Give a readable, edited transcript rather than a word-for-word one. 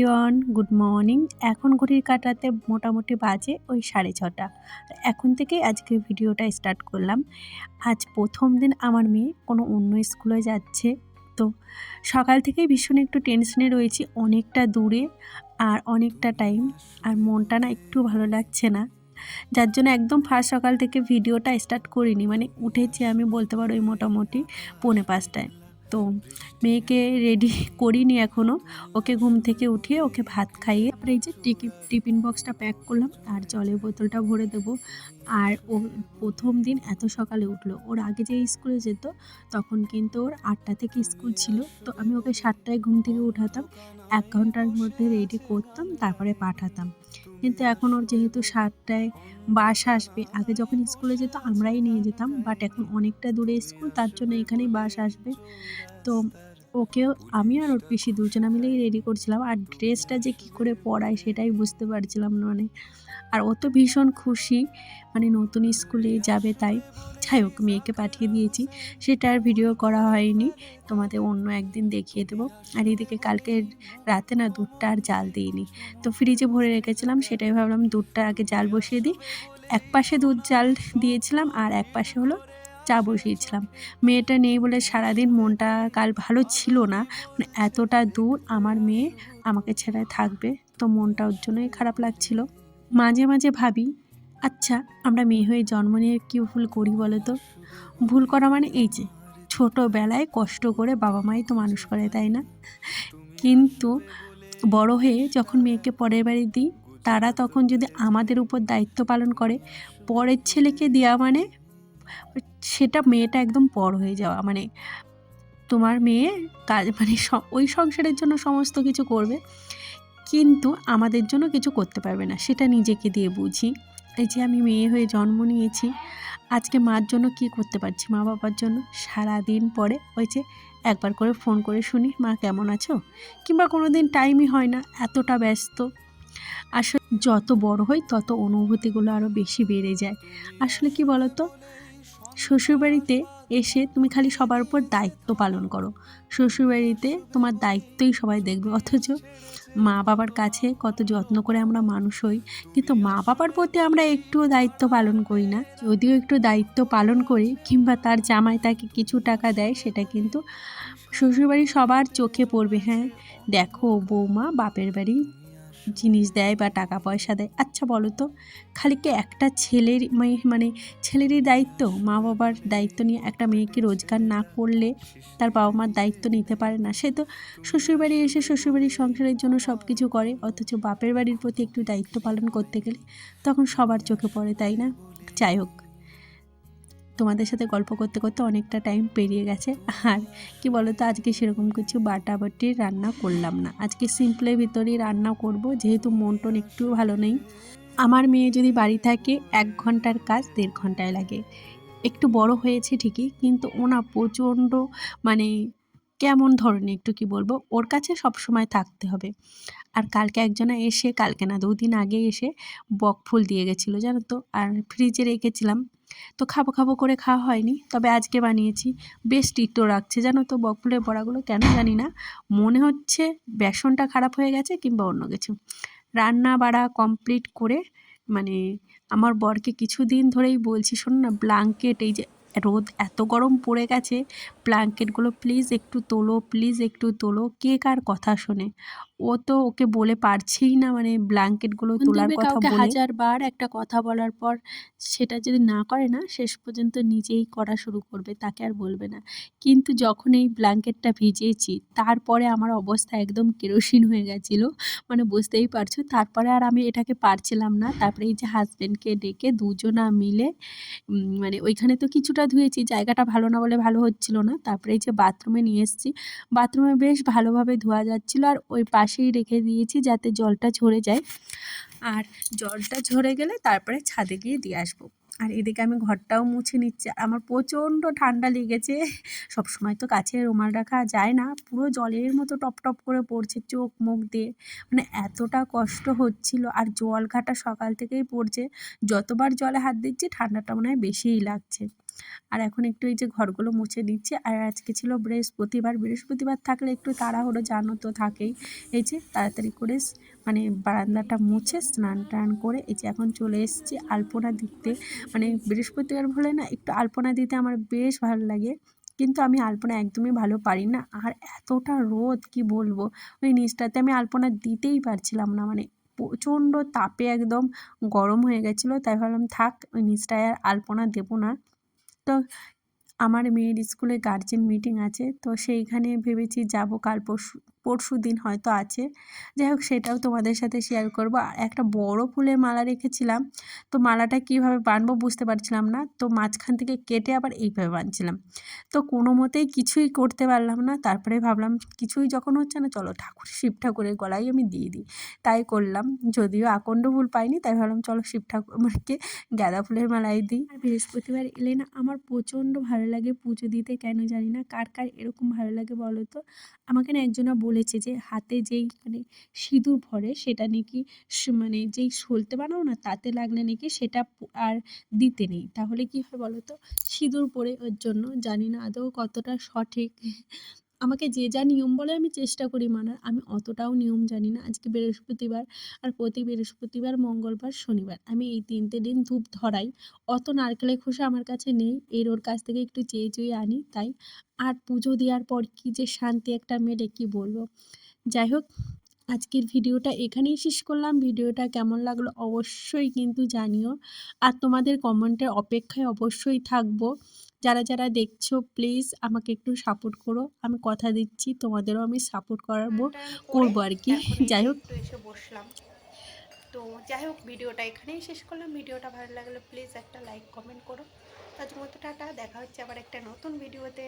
Everyone, good morning. এখন ঘড়ির কাঁটাতে মোটামুটি বাজে ওই 6:30। এখন থেকেই আজকে ভিডিওটা স্টার্ট করলাম। আজ প্রথম দিন আমার মেয়ে কোনো অন্য স্কুলে যাচ্ছে। তো সকাল থেকেই ভীষণ একটু টেনশনে রয়েছি, অনেকটা দূরে আর অনেকটা টাইম, আর মনটা না একটু ভালো লাগছে না, যার জন্য একদম ফার্স্ট সকাল থেকে ভিডিওটা স্টার্ট করিনি। মানে উঠেছি আমি বলতে পারো ওই মোটামুটি 4:45। তো মেয়েকে রেডি করিনি এখনও, ওকে ঘুম থেকে উঠিয়ে ওকে ভাত খাইয়ে তারপরে এই যে টিফিন বক্সটা প্যাক করলাম আর জলের বোতলটা ভরে দেবো। আর ও প্রথম দিন এত সকালে উঠলো। ওর আগে যে স্কুলে যেত তখন কিন্তু ওর 8টা থেকে স্কুল ছিল। তো আমি ওকে 7টায় ঘুম থেকে উঠাতাম, 1 ঘন্টার মধ্যে রেডি করতাম, তারপরে পাঠাতাম। কিন্তু এখন ওর যেহেতু 7টায় বাস আসবে, আগে যখন স্কুলে যেত আমরাই নিয়ে যেতাম, বাট এখন অনেকটা দূরে স্কুল, তার জন্য এখানেই বাস আসবে। তো ওকেও আমি আর ওর পিসি দুজনা মিলেই রেডি করছিলাম, আর ড্রেসটা যে কী করে পরাই সেটাই বুঝতে পারছিলাম না। আর ও তো ভীষণ খুশি, মানে নতুন স্কুলে যাবে তাই। যাই হোক, মেয়েকে পাঠিয়ে দিয়েছি, সেটা আর ভিডিও করা হয়নি, তোমাদের অন্য একদিন দেখিয়ে দেবো। আর এদিকে কালকে রাতে না দুধটা আর জাল দিইনি, তো ফ্রিজে ভরে রেখেছিলাম, সেটাই ভাবলাম দুধটা আগে জাল বসিয়ে দিই। এক পাশে দুধ জাল দিয়েছিলাম আর এক পাশে হলো চা বসিয়েছিলাম। মেয়েটা নেই বলে সারাদিন মনটা কাল ভালো ছিল না, মানে এতটা দূর আমার মেয়ে আমাকে ছেড়ে থাকবে, তো মনটা ওর জন্যই খারাপ লাগছিল। মাঝে মাঝে ভাবি, আচ্ছা আমরা মেয়ে হয়ে জন্ম নিয়ে কী ভুল করি বলো তো? ভুল করা মানে এই যে ছোটোবেলায় কষ্ট করে বাবা মাই তো মানুষ করে, তাই না? কিন্তু বড় হয়ে যখন মেয়েকে পরের বাড়ি দিই, তারা তখন যদি আমাদের উপর দায়িত্ব পালন করে, পরের ছেলেকে দেওয়া মানে সেটা মেয়েটা একদম পর হয়ে যাওয়া। মানে তোমার মেয়ে কাজ মানে ওই সংসারের জন্য সমস্ত কিছু করবে, কিন্তু আমাদের জন্য কিছু করতে পারবে না, সেটা নিজেকে দিয়ে বুঝি। এই যে আমি মেয়ে হয়ে জন্ম নিয়েছি, আজকে মার জন্য কি করতে পারছি, মা বাবার জন্য সারাদিন পরে ওই যে একবার করে ফোন করে শুনি মা কেমন আছো, কিংবা কোনো দিন টাইমই হয় না, এতটা ব্যস্ত। আসলে যত বড় হই তত অনুভূতিগুলো আরও বেশি বেড়ে যায়। আসলে কি বলো তো, শ্বশুরবাড়িতে এসে তুমি খালি সবার উপর দায়িত্ব পালন করো, শ্বশুরবাড়িতে তোমার দায়িত্বই সবাই দেখবে, অথচ মা বাবার কাছে কত যত্ন করে আমরা মানুষ হই, কিন্তু মা বাবার প্রতি আমরা একটুও দায়িত্ব পালন করি না। যদিও একটু দায়িত্ব পালন করি, কিংবা তার জামাই তাকে কিছু টাকা দেয়, সেটা কিন্তু শ্বশুরবাড়ি সবার চোখে পড়বে। হ্যাঁ দেখো বৌমা বাপের বাড়ি জিনিস দেয় বা টাকা পয়সা দেয়। আচ্ছা বলো তো, খালি কি একটা ছেলের মানে ছেলেরই দায়িত্ব মা বাবার দায়িত্ব নিয়ে? একটা মেয়েকে রোজগার না করলে তার বাবা মার দায়িত্ব নিতে পারে না, সে তো শ্বশুরবাড়ি এসে শ্বশুরবাড়ির সংসারের জন্য সব কিছু করে, অথচ বাপের বাড়ির প্রতি একটু দায়িত্ব পালন করতে গেলে তখন সবার চোখে পড়ে, তাই না? যাই হোক, তোমাদের সাথে গল্প করতে করতে অনেকটা টাইম পেরিয়ে গেছে। আর কি বলো তো, আজকে সেরকম কিছু বাটাবাটির রান্না করলাম না, আজকে সিম্পলের ভিতরেই রান্না করব, যেহেতু মন টন একটু ভালো নেই। আমার মেয়ে যদি বাড়ি থাকে 1 ঘন্টার কাজ 1.5 ঘন্টায় লাগে। একটু বড় হয়েছে ঠিকই, কিন্তু ও না প্রচণ্ড, মানে কেমন ধরনের, একটু কি বলবো, ওর কাছে সবসময় থাকতে হবে। আর কালকে একজনা এসে, কালকে না 2 দিন আগে এসে বকফুল দিয়ে গেছিলো জানো তো, আর ফ্রিজে রেখেছিলাম, তো খাবো খাবো করে খাওয়া হয়নি, তবে আজকে বানিয়েছি। বেশ টিটো রাখছে জানো তো বকফুলের বড়াগুলো, কেন জানি না, মনে হচ্ছে বেসনটা খারাপ হয়ে গেছে কিংবা অন্য কিছু। রান্না বাড়া কমপ্লিট করে, মানে আমার বরকে কিছুদিন ধরেই বলছি, শোনো না ব্ল্যাঙ্কেট, এই যে রোদ এত গরম পড়ে গেছে, ব্ল্যাঙ্কেটগুলো প্লিজ একটু তোলো, প্লিজ একটু তোলো। কে কার কথা শোনে? ও তো ওকে বলে পারছেই না, মানে ব্ল্যাঙ্কেটগুলো তোলার দেখবে কথা কাউকে বলে। 1000 বার একটা কথা বলার পর সেটা যদি না করে না, শেষ পর্যন্ত নিজেই করা শুরু করবে, তাকে আর বলবে না। কিন্তু যখন এই ব্ল্যাঙ্কেটটা ভিজিয়েছি, তারপরে আমার অবস্থা একদম কেরোসিন হয়ে গেছিল, মানে বুঝতেই পারছো। তারপরে আর আমি এটাকে পারছিলাম না, তারপরে এই যে হাজব্যান্ডকে ডেকে দুজনা মিলে মানে ওইখানে তো কিছুটা ধুয়েছি, জায়গাটা ভালো না বলে ভালো হচ্ছিল না, তারপরে এই যে বাথরুমে নিয়ে এসেছি, বাথরুমে বেশ ভালোভাবে ধোয়া যাচ্ছিল, আর ওই পাশেই রেখে দিয়েছি যাতে জলটা ঝরে যায়, আর জলটা ঝরে গেলে তারপরে ছাদে গিয়ে দিয়ে আসবো। আর এদিকে আমি ঘরটাও মুছে নিচ্ছি, আমার প্রচণ্ড ঠান্ডা লেগেছে, সবসময় তো কাছে রুমাল রাখা যায় না, পুরো জলের মতো টপ টপ করে পড়ছে চোখ মুখ দিয়ে, মানে এতটা কষ্ট হচ্ছিল। আর জল ঘাটা সকাল থেকেই পড়ছে, যতবার জলে হাত দিচ্ছি ঠান্ডাটা মনে হয় বেশিই লাগছে। আর এখন একটু এই যে ঘরগুলো মুছে দিচ্ছি। আর আজকে ছিল বৃহস্পতিবার, বৃহস্পতিবার থাকলে একটু তাড়াহুড়ো জানো তো থাকেই। এই যে তাড়াতাড়ি করে মানে বারান্দাটা মুছে স্নান টান করে এই যে এখন চলে এসেছি আলপনা দিতে। মানে বৃহস্পতিবার হলে না একটু আলপনা দিতে আমার বেশ ভালো লাগে, কিন্তু আমি আলপনা একদমই ভালো পারি না। আর এতটা রোদ কি বলবো, ওই নিচটাতে আমি আলপনা দিতেই পারছিলাম না, মানে প্রচণ্ড তাপে একদম গরম হয়ে গেছিলো। তাই ভাবলাম থাক ওই নিচটায় আর আলপনা দেবো না। তো আমার মেয়ের স্কুলে গার্জেন মিটিং আছে, তো সেইখানে ভেবেছি যাব কাল পরশু দিন হয়তো আছে। যাই হোক সেটাও তোমাদের সাথে শেয়ার করব। আর একটা বড় ফুলের মালা রেখেছিলাম, তো মালাটা কীভাবে বাঁধবো বুঝতে পারছিলাম না, তো মাঝখান থেকে কেটে আবার এইভাবে বাঁধছিলাম। তো কোনো মতেই কিছুই করতে পারলাম না। তারপরে ভাবলাম কিছুই যখন হচ্ছে না, চলো শিব ঠাকুরের গলায় আমি দিয়ে দিই। তাই করলাম। যদিও আকন্দ ফুল পাইনি, তাই ভাবলাম চলো শিব ঠাকুরকে গাঁদা ফুলের মালাই দিই। আর বৃহস্পতিবার এলে না আমার প্রচণ্ড ভালো লাগে পুজো দিতে, কেন জানি না। কার কার এরকম ভালো লাগে বলো তো? আমাকে না একজনা বলেছে যে হাতে যেই মানে সিঁদুর ভরে সেটা নাকি মানে যেই সলতে বানাও না তাতে লাগলে নাকি সেটা আর দিতে নেই। তাহলে কি হয় বলো তো? সিঁদুর পরে ওর জন্য, জানি না আদৌ কতটা সঠিক। আমাকে যে যা নিয়ম বলে আমি চেষ্টা করি মানার, আমি অতটাও নিয়ম জানি না। আজকে বৃহস্পতিবার, আর প্রতি বৃহস্পতিবার, মঙ্গলবার, শনিবার আমি এই 3টে দিন ধূপ ধরাই। অত নারকেলের খোসা আমার কাছে নেই, ওর কাছ থেকে একটু চেয়ে চুয়ে আনি তাই। আর পুজো দেওয়ার পর কি যে শান্তি একটা মেলে কি বলবো। যাই হোক, আজকের ভিডিওটা এখানেই শেষ করলাম। ভিডিওটা কেমন লাগলো অবশ্যই কিন্তু জানিও, আর তোমাদের কমেন্টের অপেক্ষায় অবশ্যই থাকবো। যারা যারা দেখছো প্লিজ আমাকে একটু সাপোর্ট করো, আমি কথা দিচ্ছি তোমাদেরও আমি সাপোর্ট করবো আর কি। যাই হোক, একটু এসে বসলাম। তো যাই হোক, ভিডিওটা এখানেই শেষ করলাম। ভিডিওটা ভালো লাগলে প্লিজ একটা লাইক কমেন্ট করো। তার মতো টাটা, দেখা হচ্ছে আবার একটা নতুন ভিডিওতে।